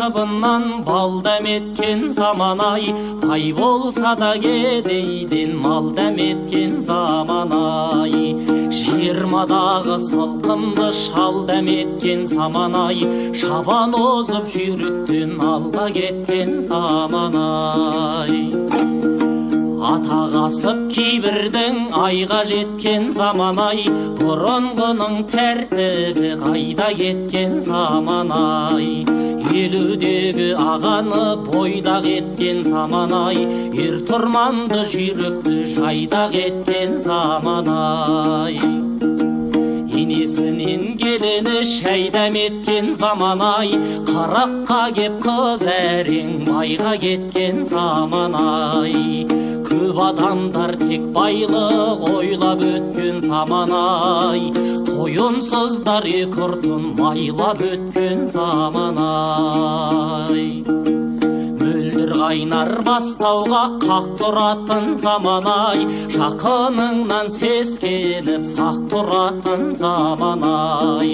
шыбыннан бал дәметкен заман-ай, бай болса да кедейден мал дәметкен заман-ай. Жиырмадағы сылқымды шал дәметкен заман-ай, шабан озып жүйріктен алға кеткен заман-ай. Атағасып кейбірдің айға жеткен заман-ай, бұрынғының тәртібі қайда кеткен заман-ай. Елудегі ағаны бойдақ еткен заман-ай, ер тұрманды жүйрікті жайдақ еткен заман-ай. Енесінен келіні шәйдәм еткен заман-ай, қырыққа кеп қыз әрең майға кеткен заман-ай. Көп адамдар тек байлық ойлап өткен заман-ай, тойымсыздар екі ұртын майлап өткен заман-ай. Мөлдір қайнар бастауға қақ тұратын заман-ай, жақыныңнан сескеніп сақ тұратын заман-ай.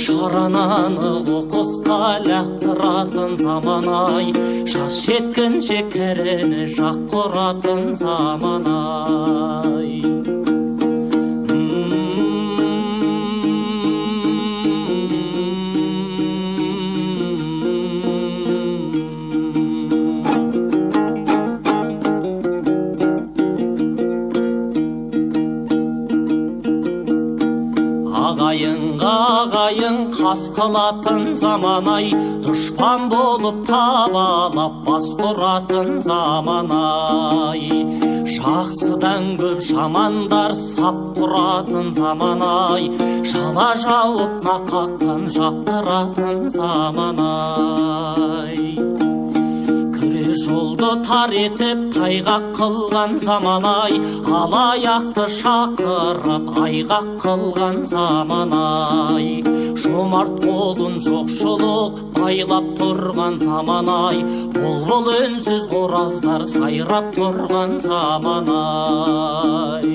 Шарананы қоқысқа лақтыратын заман-ай, жас жеткіншек кәріні жақ құратын заман-ай. Ағайын қас қылатын заман-ай, дұшпан болып табалап бас ұратын заман-ай. Жақсыдан көп жамандар сап құратын заман-ай, шала жауып нақақтан жаптыратын заман-ай. Күре жолды тар етіп тайғақ қылған заман-ай, алаяқты шақырып айғақ қылған заман-ай. Жомарт қолын жоқшылық байлап тұрған заман-ай, бұл үнсіз қораздар сайрап тұрған заман-ай.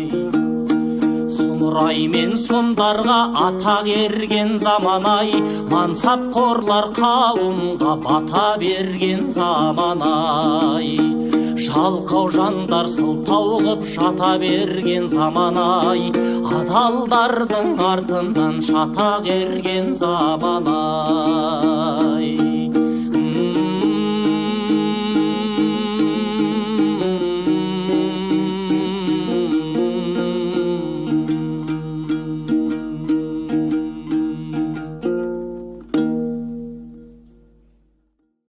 Сұмырай мен сұмдарға атақ ерген заман-ай, мансап қорлар қауымға бата берген заман-ай. Жалқау жандар сылтау қып жата берген заман-ай, адалдардың артынан шатақ ерген заман-ай.